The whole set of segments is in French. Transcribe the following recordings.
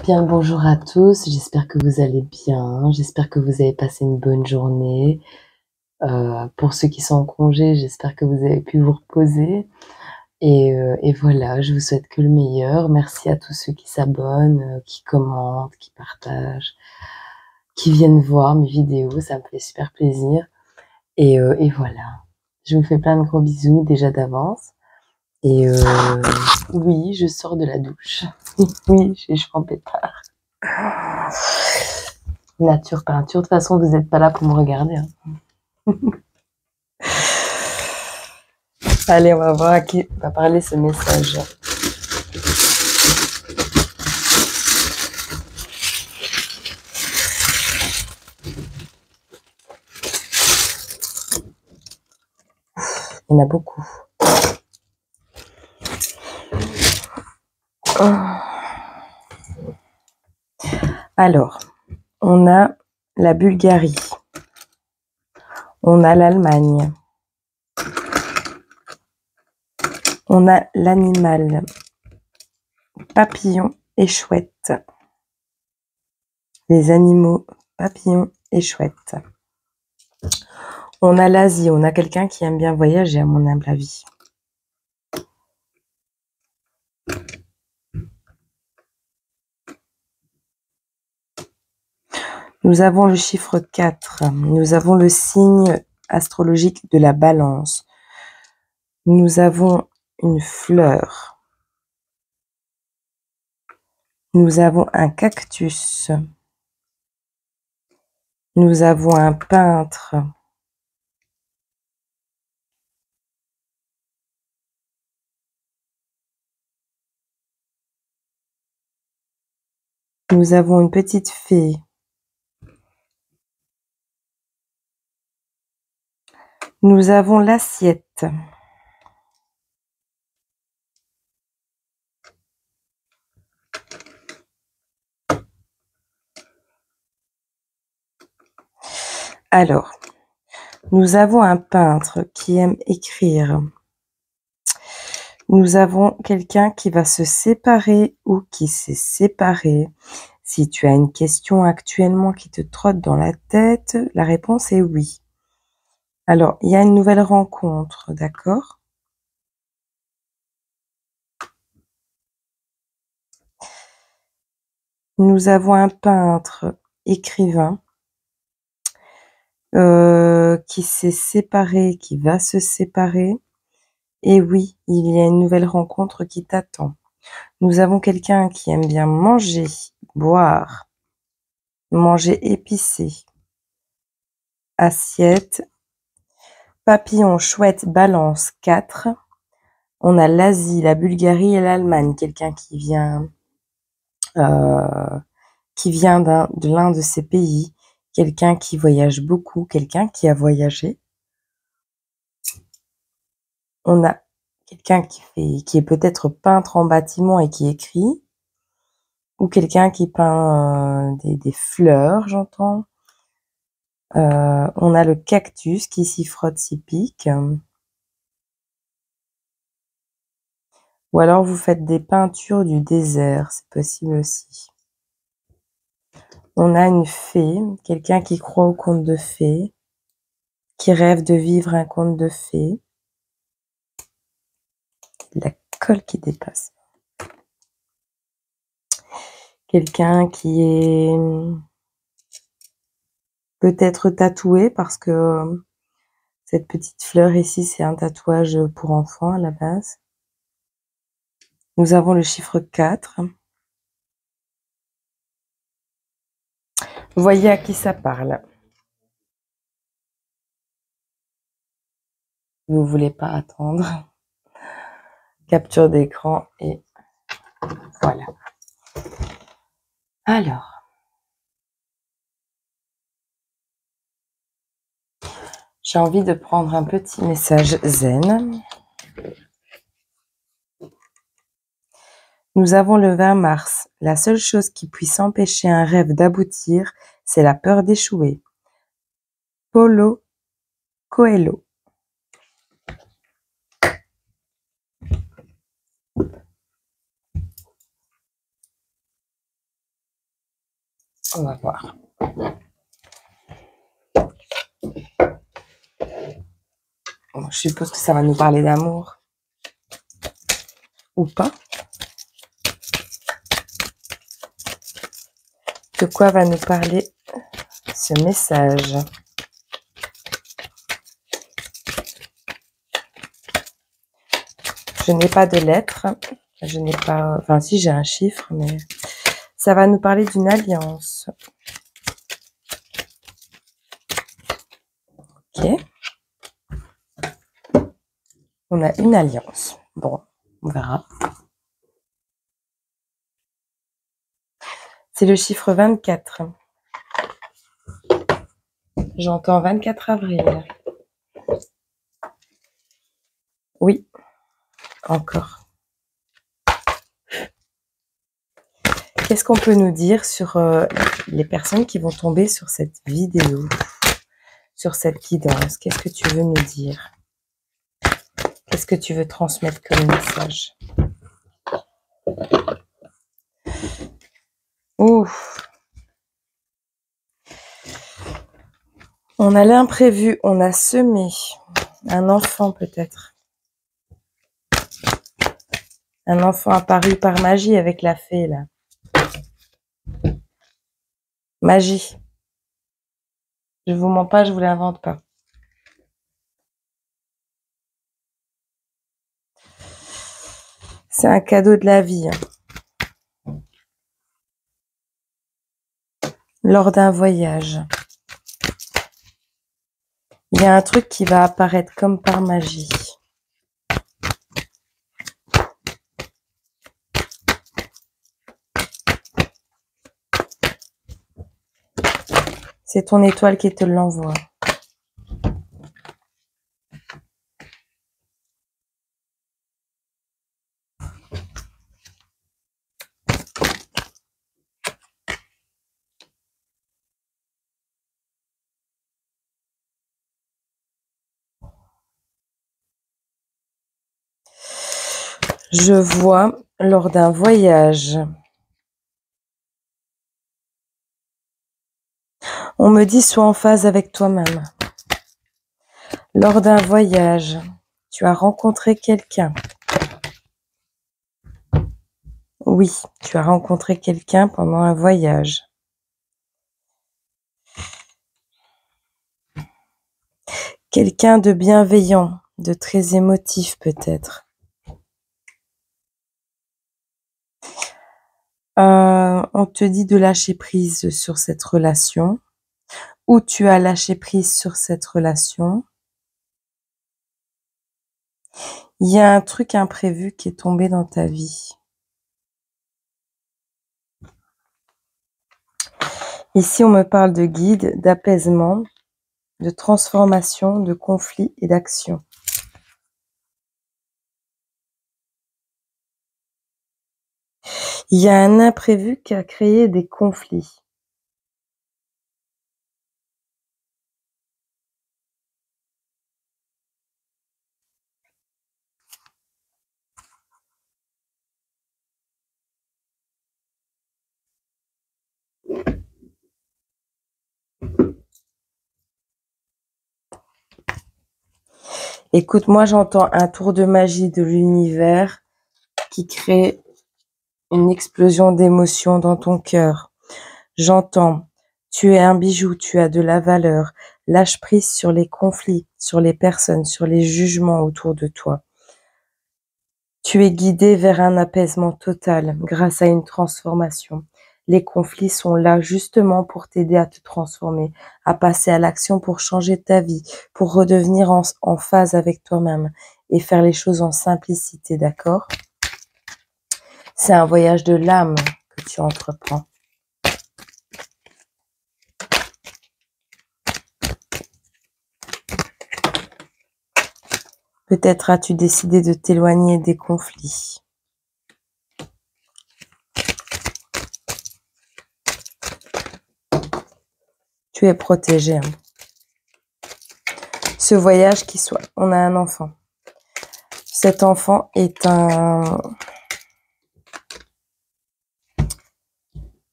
Bien le bonjour à tous, j'espère que vous allez bien, j'espère que vous avez passé une bonne journée. Pour ceux qui sont en congé, j'espère que vous avez pu vous reposer et voilà, je vous souhaite que le meilleur. Merci à tous ceux qui s'abonnent, qui commentent, qui partagent, qui viennent voir mes vidéos, ça me fait super plaisir et voilà. Je vous fais plein de gros bisous déjà d'avance et oui, je sors de la douche. Oui, j'ai les cheveux en pétard. Nature peinture, de toute façon vous n'êtes pas là pour me regarder, hein. Allez, on va voir à qui va parler ce message. Il y en a beaucoup. Alors, on a la Bulgarie, on a l'Allemagne, on a l'animal, papillon et chouette. Les animaux, papillons et chouettes. On a l'Asie, on a quelqu'un qui aime bien voyager, à mon humble avis. Nous avons le chiffre 4, nous avons le signe astrologique de la balance, nous avons une fleur, nous avons un cactus, nous avons un peintre, nous avons une petite fée, nous avons l'assiette, alors, nous avons un peintre qui aime écrire. Nous avons quelqu'un qui va se séparer ou qui s'est séparé. Si tu as une question actuellement qui te trotte dans la tête, la réponse est oui. Alors, il y a une nouvelle rencontre, d'accord? Nous avons un peintre, écrivain, qui s'est séparé, qui va se séparer. Et oui, il y a une nouvelle rencontre qui t'attend. Nous avons quelqu'un qui aime bien manger, boire, manger épicé, assiette, papillon, chouette, balance, 4. On a l'Asie, la Bulgarie et l'Allemagne. Quelqu'un qui vient de l'un de ces pays. Quelqu'un qui voyage beaucoup, quelqu'un qui a voyagé. On a quelqu'un qui est peut-être peintre en bâtiment et qui écrit. Ou quelqu'un qui peint des fleurs, j'entends. On a le cactus qui s'y frotte, s'y pique. Ou alors vous faites des peintures du désert, c'est possible aussi. On a une fée, quelqu'un qui croit au conte de fées, qui rêve de vivre un conte de fées. La colle qui dépasse. Quelqu'un qui est peut-être tatoué parce que cette petite fleur ici, c'est un tatouage pour enfants à la base. Nous avons le chiffre 4. Voyez à qui ça parle. Vous voulez pas attendre. Capture d'écran et voilà. Alors, j'ai envie de prendre un petit message zen. Nous avons le 20 mars. La seule chose qui puisse empêcher un rêve d'aboutir, c'est la peur d'échouer. Paulo Coelho. On va voir. Bon, je suppose que ça va nous parler d'amour. Ou pas. De quoi va nous parler ce message? Je n'ai pas de lettres. Je n'ai pas... Enfin, si, j'ai un chiffre, mais... Ça va nous parler d'une alliance. Ok. On a une alliance. Bon, on verra. C'est le chiffre 24. J'entends 24 avril. Oui, encore. Qu'est-ce qu'on peut nous dire sur les personnes qui vont tomber sur cette vidéo, sur cette guidance? Qu'est-ce que tu veux nous dire? Qu'est-ce que tu veux transmettre comme message? Ouf. On a l'imprévu, on a semé un enfant peut-être. Un enfant apparu par magie avec la fée là. Magie. Je vous mens pas, je vous l'invente pas. C'est un cadeau de la vie. Lors d'un voyage. Il y a un truc qui va apparaître comme par magie. C'est ton étoile qui te l'envoie. Je vois lors d'un voyage. On me dit sois en phase avec toi-même. Lors d'un voyage, tu as rencontré quelqu'un. Oui, tu as rencontré quelqu'un pendant un voyage. Quelqu'un de bienveillant, de très émotif peut-être. On te dit de lâcher prise sur cette relation. Ou tu as lâché prise sur cette relation. Il y a un truc imprévu qui est tombé dans ta vie. Ici, on me parle de guide, d'apaisement, de transformation, de conflit et d'action. Il y a un imprévu qui a créé des conflits. Écoute, moi j'entends un tour de magie de l'univers qui crée une explosion d'émotions dans ton cœur. J'entends, tu es un bijou, tu as de la valeur. Lâche prise sur les conflits, sur les personnes, sur les jugements autour de toi. Tu es guidé vers un apaisement total grâce à une transformation. Les conflits sont là justement pour t'aider à te transformer, à passer à l'action pour changer ta vie, pour redevenir en phase avec toi-même et faire les choses en simplicité, d'accord? C'est un voyage de l'âme que tu entreprends. Peut-être as-tu décidé de t'éloigner des conflits. Tu es protégé. Ce voyage qui soit... On a un enfant. Cet enfant est un...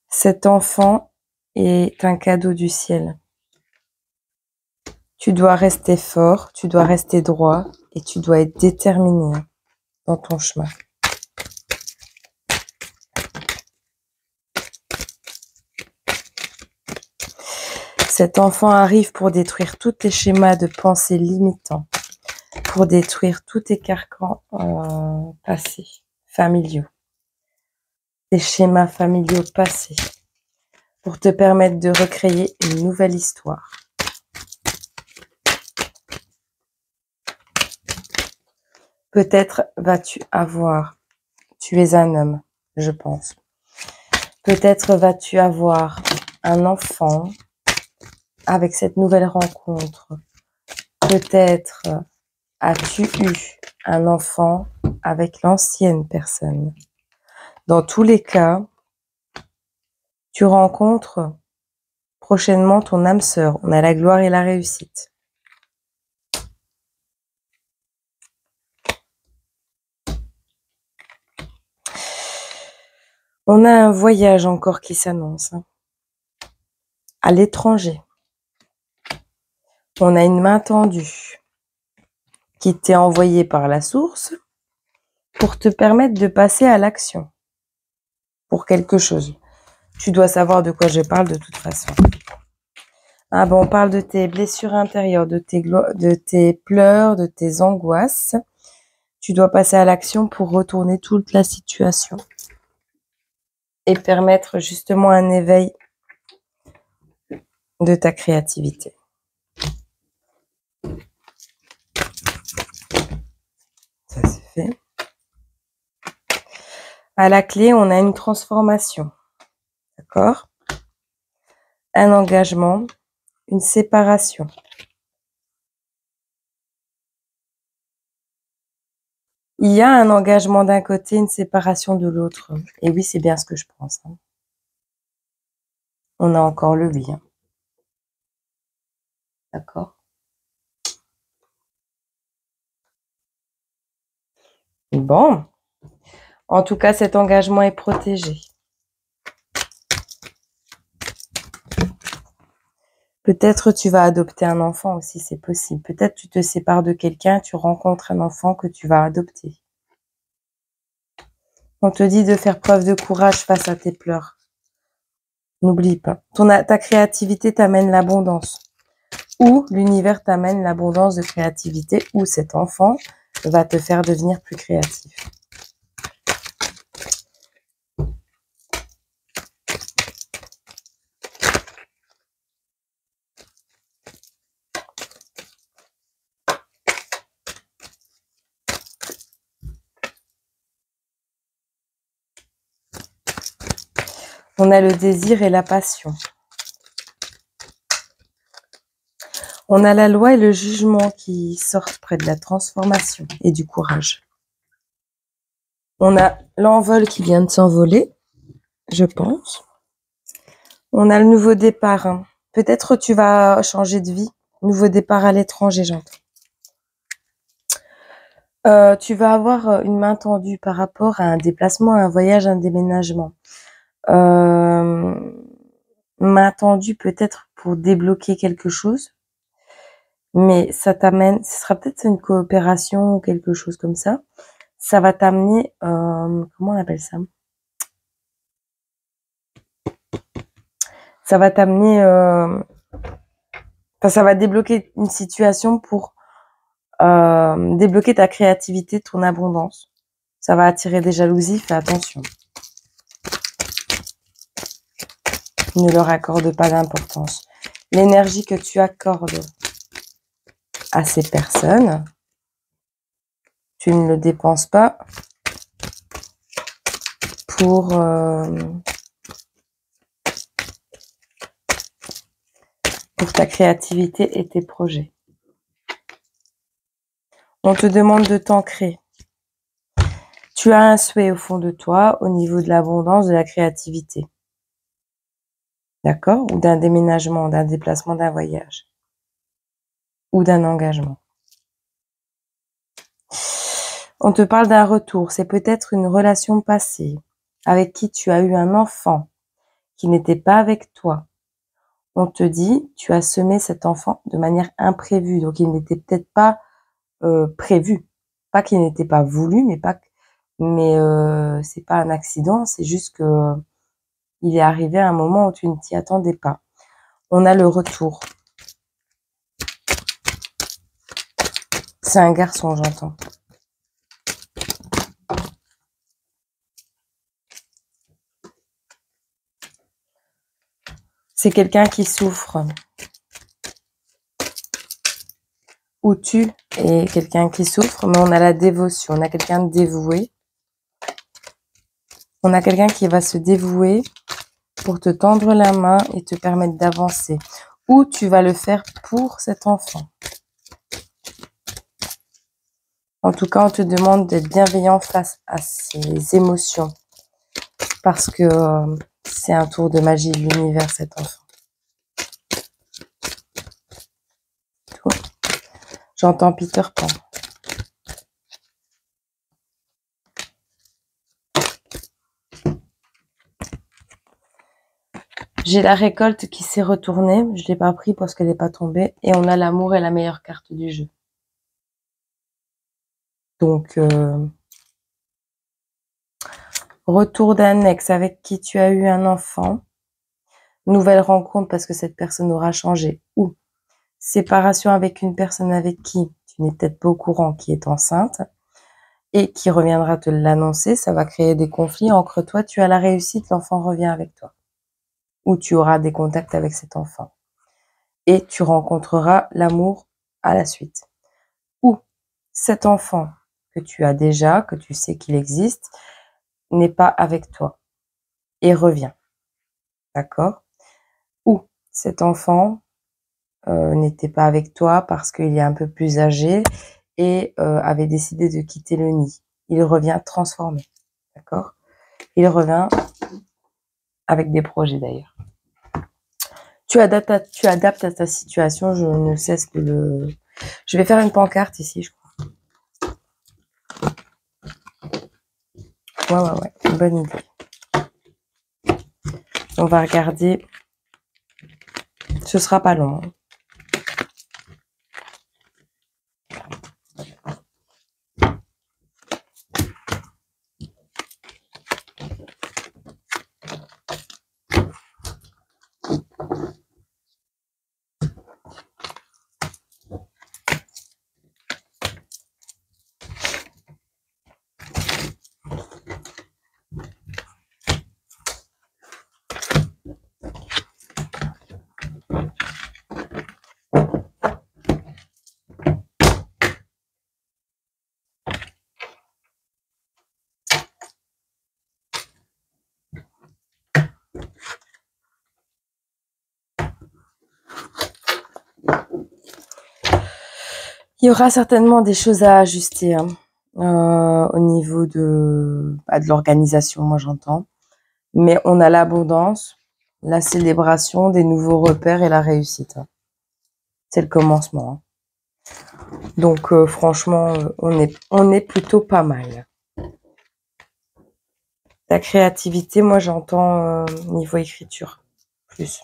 Cet enfant est un cadeau du ciel. Tu dois rester fort, tu dois rester droit et tu dois être déterminé dans ton chemin. Cet enfant arrive pour détruire tous tes schémas de pensée limitants, pour détruire tous tes carcans passés, familiaux, tes schémas familiaux passés, pour te permettre de recréer une nouvelle histoire. Peut-être vas-tu avoir, tu es un homme, je pense. Peut-être vas-tu avoir un enfant avec cette nouvelle rencontre. Peut-être as-tu eu un enfant avec l'ancienne personne. Dans tous les cas, tu rencontres prochainement ton âme sœur. On a la gloire et la réussite. On a un voyage encore qui s'annonce à l'étranger. On a une main tendue qui t'est envoyée par la source pour te permettre de passer à l'action pour quelque chose. Tu dois savoir de quoi je parle de toute façon. Ah bon, on parle de tes blessures intérieures, de tes pleurs, de tes angoisses. Tu dois passer à l'action pour retourner toute la situation et permettre justement un éveil de ta créativité. Ça c'est fait. À la clé, on a une transformation. D'accord ? Un engagement, une séparation. Il y a un engagement d'un côté, une séparation de l'autre. Et oui, c'est bien ce que je pense. On a encore le oui. D'accord ? Bon. En tout cas, cet engagement est protégé. Peut-être tu vas adopter un enfant aussi, c'est possible. Peut-être tu te sépares de quelqu'un, tu rencontres un enfant que tu vas adopter. On te dit de faire preuve de courage face à tes pleurs. N'oublie pas. Ta créativité t'amène l'abondance. Ou l'univers t'amène l'abondance de créativité, ou cet enfant va te faire devenir plus créatif. On a le désir et la passion. On a la loi et le jugement qui sortent près de la transformation et du courage. On a l'envol qui vient de s'envoler, je pense. On a le nouveau départ. Peut-être tu vas changer de vie. Nouveau départ à l'étranger, j'entends. Tu vas avoir une main tendue par rapport à un déplacement, un voyage, un déménagement. Main tendue peut-être pour débloquer quelque chose. Mais ça t'amène, ce sera peut-être une coopération ou quelque chose comme ça. Ça va t'amener, comment on appelle ça ? Ça va t'amener, ça va débloquer une situation pour débloquer ta créativité, ton abondance. Ça va attirer des jalousies, fais attention. Ne leur accorde pas d'importance. L'énergie que tu accordes à ces personnes, tu ne le dépenses pas pour ta créativité et tes projets. On te demande de t'ancrer. Tu as un souhait au fond de toi au niveau de l'abondance, de la créativité. D'accord ? Ou d'un déménagement, d'un déplacement, d'un voyage. Ou d'un engagement. On te parle d'un retour. C'est peut-être une relation passée avec qui tu as eu un enfant qui n'était pas avec toi, On te dit, tu as semé cet enfant de manière imprévue. Donc, il n'était peut-être pas prévu. Pas qu'il n'était pas voulu, mais c'est pas un accident. C'est juste que il est arrivé à un moment où tu ne t'y attendais pas. On a le retour. C'est un garçon, j'entends. C'est quelqu'un qui souffre. Ou tu es quelqu'un qui souffre, mais on a la dévotion. On a quelqu'un de dévoué. On a quelqu'un qui va se dévouer pour te tendre la main et te permettre d'avancer. Ou tu vas le faire pour cet enfant. En tout cas, on te demande d'être bienveillant face à ses émotions. Parce que c'est un tour de magie de l'univers, cet enfant. J'entends Peter Pan. J'ai la récolte qui s'est retournée. Je ne l'ai pas pris parce qu'elle n'est pas tombée. Et on a l'amour est la meilleure carte du jeu. Donc, retour d'un ex avec qui tu as eu un enfant. Nouvelle rencontre parce que cette personne aura changé. Ou séparation avec une personne avec qui tu n'es peut-être pas au courant qui est enceinte et qui reviendra te l'annoncer. Ça va créer des conflits. Entre toi, tu as la réussite, l'enfant revient avec toi. Ou tu auras des contacts avec cet enfant. Et tu rencontreras l'amour à la suite. Ou cet enfant que tu as déjà, que tu sais qu'il existe, n'est pas avec toi et revient. D'accord? Ou cet enfant n'était pas avec toi parce qu'il est un peu plus âgé et avait décidé de quitter le nid. Il revient transformé. D'accord? Il revient avec des projets d'ailleurs. Tu adaptes à ta situation, je ne cesse de le... Je vais faire une pancarte ici, je crois. Ouais, bonne idée. On va regarder. Ce sera pas long. Il y aura certainement des choses à ajuster au niveau de l'organisation, moi j'entends. Mais on a l'abondance, la célébration des nouveaux repères et la réussite. C'est le commencement. Donc franchement, on est plutôt pas mal. La créativité, moi j'entends niveau écriture, plus.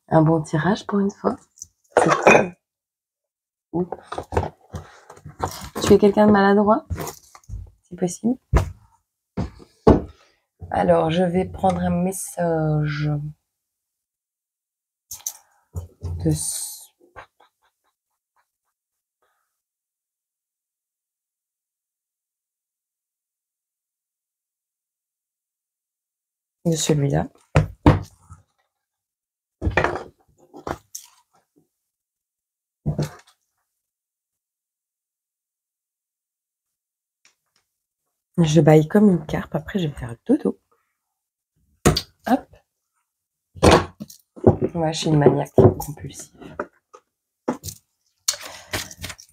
Un bon tirage pour une fois. C'est cool. Ouh. Tu es quelqu'un de maladroit? C'est possible. Alors, je vais prendre un message de... celui-là. Je baille comme une carpe, après je vais faire dodo. Hop. Moi, je suis une maniaque compulsive.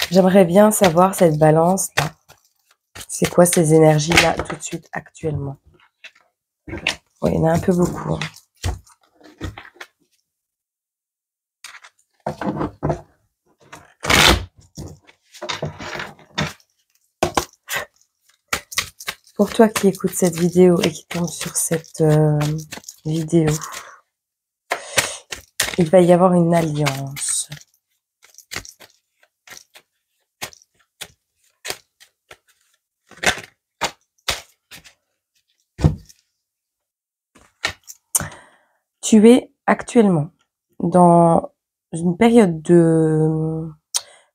J'aimerais bien savoir cette balance-là. C'est quoi ces énergies-là tout de suite, actuellement? Oui, il y en a un peu beaucoup. Pour toi qui écoutes cette vidéo et qui tombe sur cette vidéo, il va y avoir une alliance. Tu es actuellement dans une période de...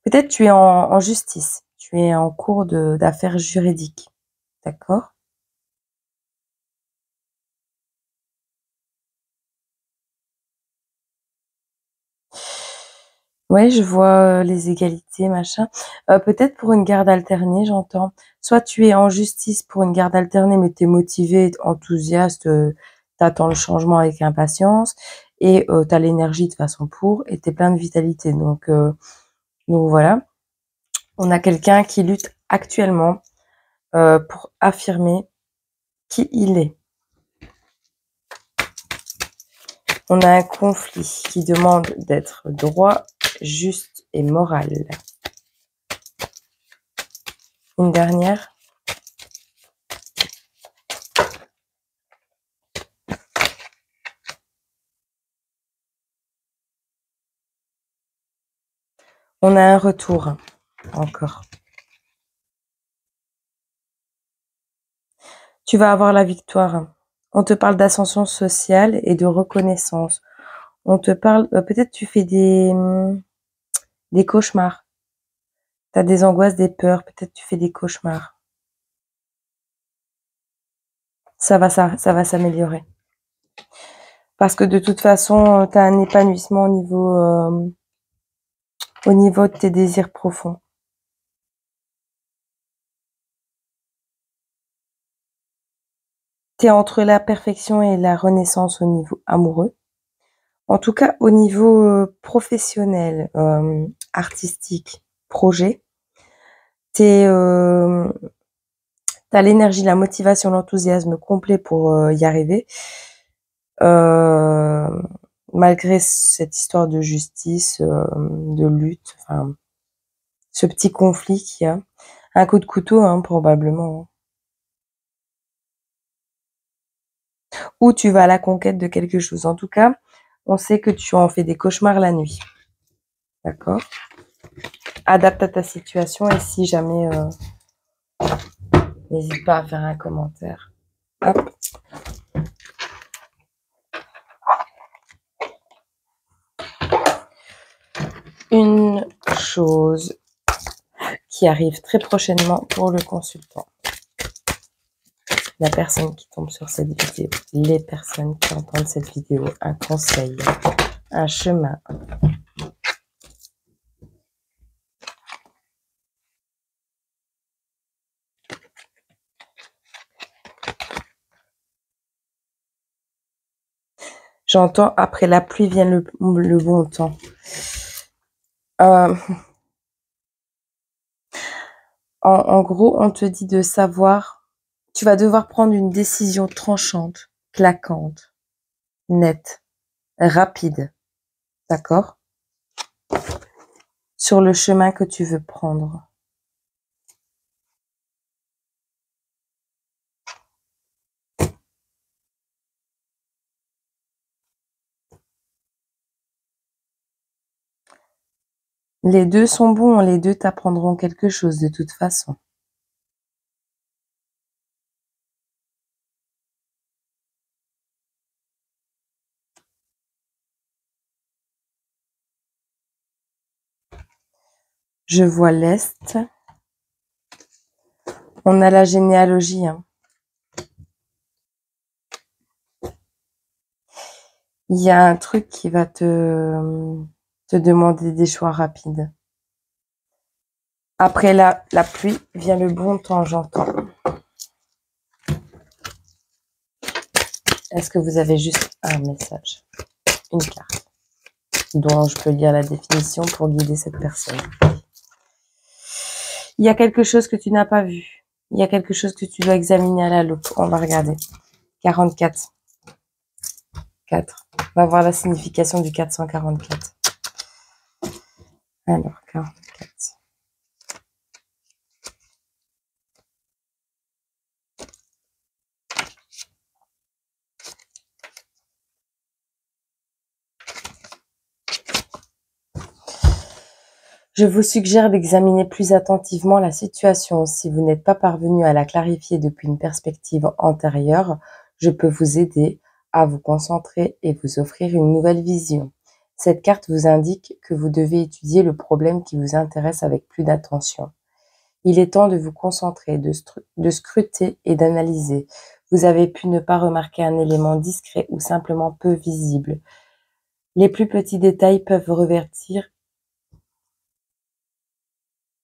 Peut-être tu es en justice, tu es en cours d'affaires juridiques, d'accord? Ouais, je vois les égalités, machin. Peut-être pour une garde alternée, j'entends. Soit tu es en justice pour une garde alternée, mais tu es motivé, enthousiaste, tu attends le changement avec impatience et tu as l'énergie de façon pour et tu es plein de vitalité. Donc voilà. On a quelqu'un qui lutte actuellement pour affirmer qui il est. On a un conflit qui demande d'être droit, juste et moral. Une dernière. On a un retour encore. Tu vas avoir la victoire. On te parle d'ascension sociale et de reconnaissance. On te parle, peut-être tu fais des cauchemars. Tu as des angoisses, des peurs, peut-être tu fais des cauchemars. Ça va s'améliorer. Parce que de toute façon, tu as un épanouissement au niveau de tes désirs profonds. Tu es entre la perfection et la renaissance au niveau amoureux. En tout cas, au niveau professionnel, artistique, projet, t'as l'énergie, la motivation, l'enthousiasme complet pour y arriver. Malgré cette histoire de justice, de lutte, enfin, ce petit conflit qu'il y a. Un coup de couteau, hein, probablement. Ou tu vas à la conquête de quelque chose. En tout cas, on sait que tu en fais des cauchemars la nuit. D'accord? Adapte à ta situation et si jamais... n'hésite pas à faire un commentaire. Hop. Une chose qui arrive très prochainement pour le consultant. La personne qui tombe sur cette vidéo, les personnes qui entendent cette vidéo, un conseil, un chemin. J'entends après la pluie vient le bon temps. En gros, on te dit de savoir, tu vas devoir prendre une décision tranchante, claquante, nette, rapide, d'accord? Sur le chemin que tu veux prendre. Les deux sont bons, les deux t'apprendront quelque chose de toute façon. Je vois l'Est. On a la généalogie. Hein. Il y a un truc qui va te demander des choix rapides. Après la pluie vient le bon temps, j'entends. Est-ce que vous avez juste un message? Une carte dont je peux lire la définition pour guider cette personne. Il y a quelque chose que tu n'as pas vu. Il y a quelque chose que tu dois examiner à la loupe. On va regarder. 44. 4. On va voir la signification du 444. Alors, 44. Je vous suggère d'examiner plus attentivement la situation. Si vous n'êtes pas parvenu à la clarifier depuis une perspective antérieure, je peux vous aider à vous concentrer et vous offrir une nouvelle vision. Cette carte vous indique que vous devez étudier le problème qui vous intéresse avec plus d'attention. Il est temps de vous concentrer, de scruter et d'analyser. Vous avez pu ne pas remarquer un élément discret ou simplement peu visible. Les plus petits détails peuvent revêtir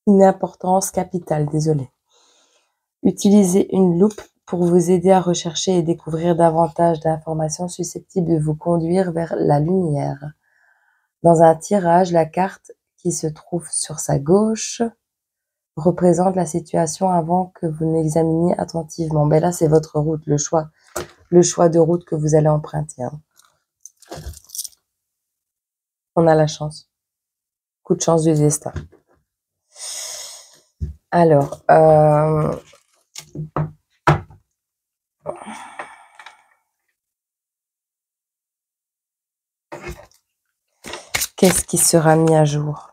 une importance capitale, désolé. Utilisez une loupe pour vous aider à rechercher et découvrir davantage d'informations susceptibles de vous conduire vers la lumière. Dans un tirage, la carte qui se trouve sur sa gauche représente la situation avant que vous n'examiniez attentivement. Ben là, c'est votre route, le choix de route que vous allez emprunter. Hein. On a la chance. Coup de chance du destin. Alors, qu'est-ce qui sera mis à jour?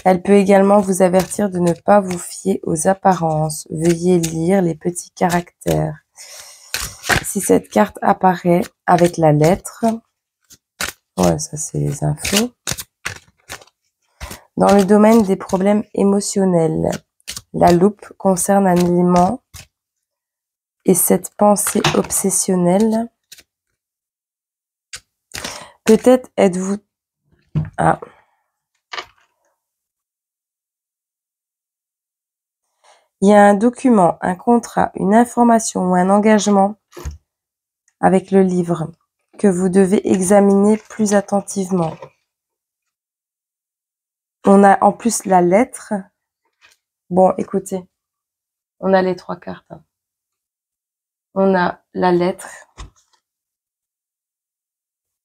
Elle peut également vous avertir de ne pas vous fier aux apparences. Veuillez lire les petits caractères. Si cette carte apparaît avec la lettre, ouais, ça c'est les infos. Dans le domaine des problèmes émotionnels, la loupe concerne un élément et cette pensée obsessionnelle. Peut-être êtes-vous... Ah. Il y a un document, un contrat, une information ou un engagement avec le livre que vous devez examiner plus attentivement. On a en plus la lettre. Bon, écoutez, on a les 3 cartes. On a la lettre.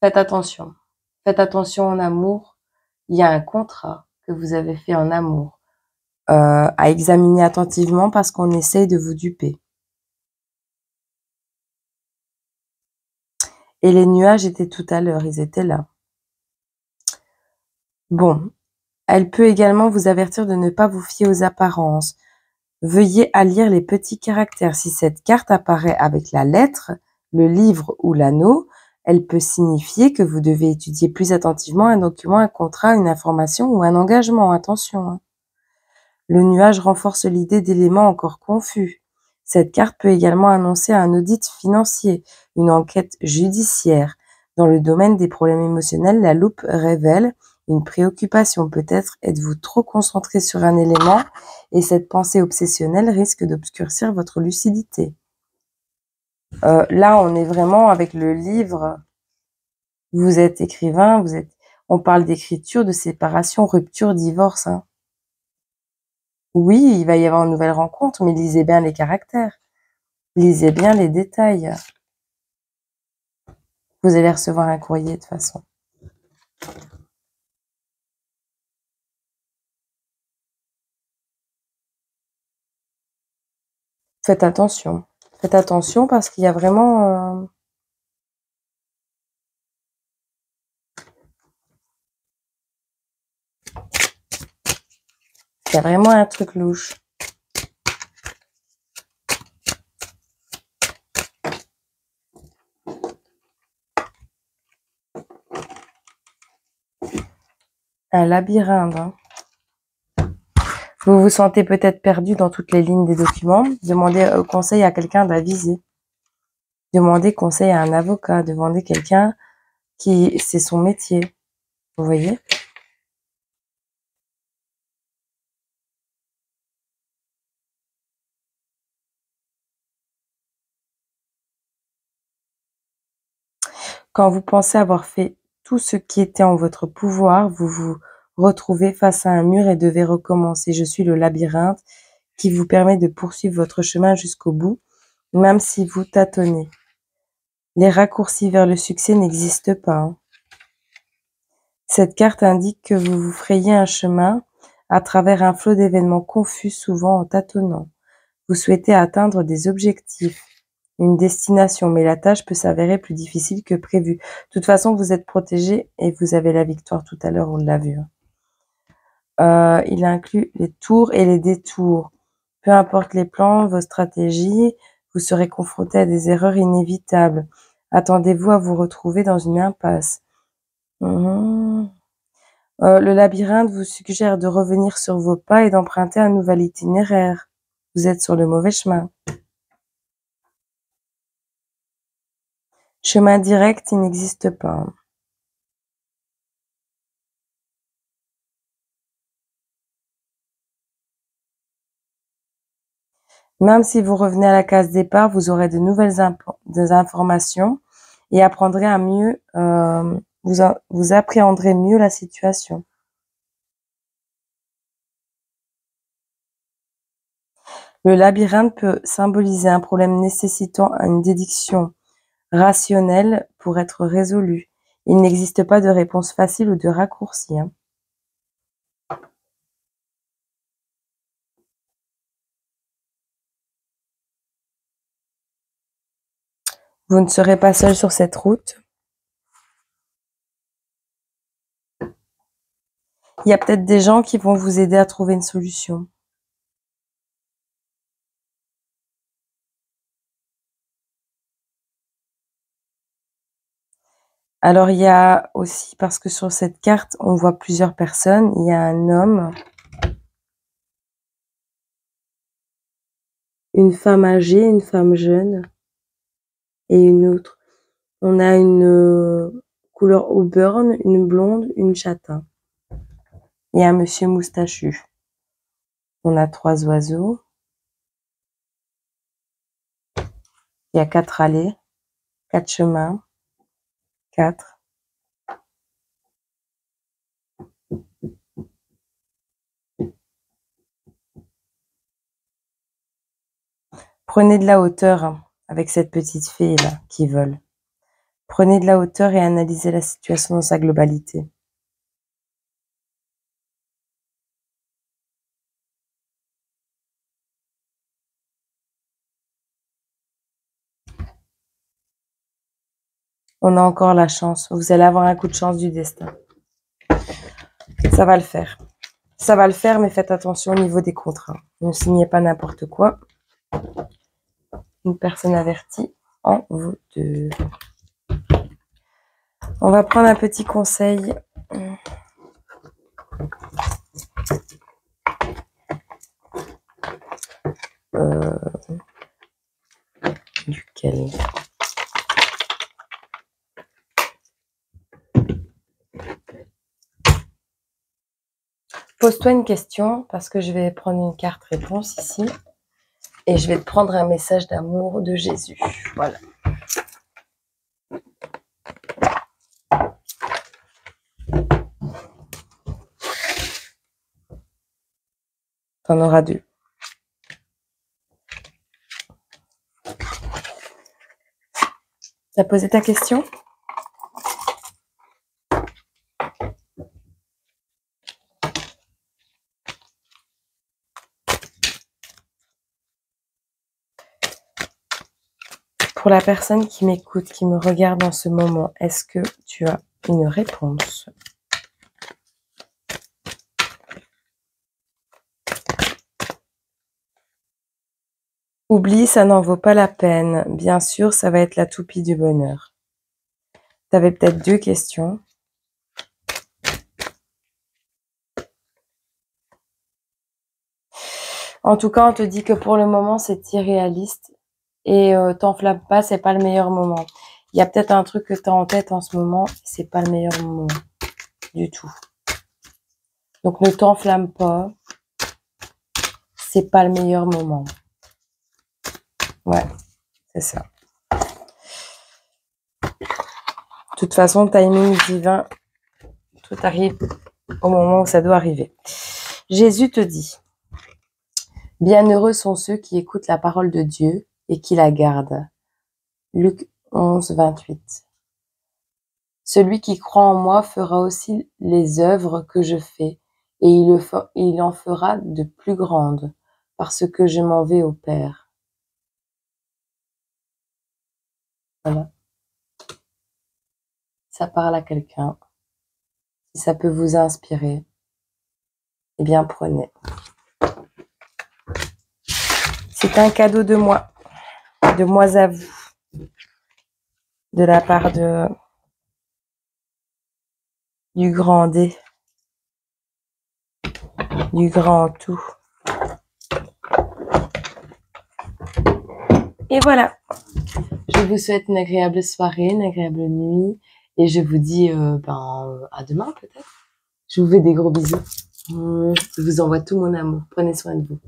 Faites attention. Faites attention en amour. Il y a un contrat que vous avez fait en amour à examiner attentivement parce qu'on essaye de vous duper. Et les nuages étaient tout à l'heure, ils étaient là. Bon, elle peut également vous avertir de ne pas vous fier aux apparences. Veuillez à lire les petits caractères. Si cette carte apparaît avec la lettre, le livre ou l'anneau, elle peut signifier que vous devez étudier plus attentivement un document, un contrat, une information ou un engagement. Attention. Hein. Le nuage renforce l'idée d'éléments encore confus. Cette carte peut également annoncer un audit financier, une enquête judiciaire. Dans le domaine des problèmes émotionnels, la loupe révèle une préoccupation. Peut-être êtes-vous trop concentré sur un élément et cette pensée obsessionnelle risque d'obscurcir votre lucidité. Là, on est vraiment avec le livre. Vous êtes écrivain, on parle d'écriture, de séparation, rupture, divorce. Hein. Oui, il va y avoir une nouvelle rencontre, mais lisez bien les caractères. Lisez bien les détails. Vous allez recevoir un courrier de toute façon. Faites attention. Faites attention parce qu'il y a vraiment... Il y a vraiment un truc louche. Un labyrinthe. Hein. Vous vous sentez peut-être perdu dans toutes les lignes des documents. Demandez conseil à quelqu'un d'avisé. Demandez conseil à un avocat. Demandez quelqu'un qui... c'est son métier. Vous voyez ? Quand vous pensez avoir fait tout ce qui était en votre pouvoir, vous vous retrouvez face à un mur et devez recommencer. Je suis le labyrinthe qui vous permet de poursuivre votre chemin jusqu'au bout, même si vous tâtonnez. Les raccourcis vers le succès n'existent pas. Hein. Cette carte indique que vous vous frayez un chemin à travers un flot d'événements confus, souvent en tâtonnant. Vous souhaitez atteindre des objectifs, une destination, mais la tâche peut s'avérer plus difficile que prévu. De toute façon, vous êtes protégé et vous avez la victoire tout à l'heure, on l'a vu. Il inclut les tours et les détours. Peu importe les plans, vos stratégies, vous serez confronté à des erreurs inévitables. Attendez-vous à vous retrouver dans une impasse. Le labyrinthe vous suggère de revenir sur vos pas et d'emprunter un nouvel itinéraire. Vous êtes sur le mauvais chemin. Chemin direct, il n'existe pas. Même si vous revenez à la case départ, vous aurez de nouvelles des informations et apprendrez à mieux, vous appréhenderez mieux la situation. Le labyrinthe peut symboliser un problème nécessitant une déduction rationnelle pour être résolu. Il n'existe pas de réponse facile ou de raccourci. Vous ne serez pas seul sur cette route. Il y a peut-être des gens qui vont vous aider à trouver une solution. Alors, il y a aussi, parce que sur cette carte, on voit plusieurs personnes. Il y a un homme, une femme âgée, une femme jeune et une autre. On a une couleur auburn, une blonde, une châtain. Et un monsieur moustachu. On a 3 oiseaux. Il y a 4 allées, 4 chemins, 4. Prenez de la hauteur avec cette petite fille là qui vole. Prenez de la hauteur et analysez la situation dans sa globalité. On a encore la chance. Vous allez avoir un coup de chance du destin. Ça va le faire. Ça va le faire, mais faites attention au niveau des contrats. Ne signez pas n'importe quoi. Une personne avertie en vous deux. On va prendre un petit conseil. Duquel? Pose-toi une question parce que je vais prendre une carte réponse ici et je vais te prendre un message d'amour de Jésus. Voilà. T'en auras 2. T'as posé ta question? Pour la personne qui m'écoute, qui me regarde en ce moment, est-ce que tu as une réponse? Oublie, ça n'en vaut pas la peine. Bien sûr, ça va être la toupie du bonheur. Tu avais peut-être 2 questions. En tout cas, on te dit que pour le moment, c'est irréaliste et t'enflamme pas, c'est pas le meilleur moment. Il y a peut-être un truc que tu as en tête en ce moment, c'est pas le meilleur moment du tout. Donc ne t'enflamme pas, c'est pas le meilleur moment. Ouais, c'est ça. De toute façon, timing divin, tout arrive au moment où ça doit arriver. Jésus te dit: bienheureux sont ceux qui écoutent la parole de Dieu et qui la gardent. Luc 11, 28. Celui qui croit en moi fera aussi les œuvres que je fais, et il en fera de plus grandes, parce que je m'en vais au Père. Voilà. Ça parle à quelqu'un. Si ça peut vous inspirer, eh bien prenez. C'est un cadeau de moi à vous, de la part du grand D, du grand tout. Et voilà. Je vous souhaite une agréable soirée, une agréable nuit. Et je vous dis à demain peut-être. Je vous fais des gros bisous. Je vous envoie tout mon amour. Prenez soin de vous.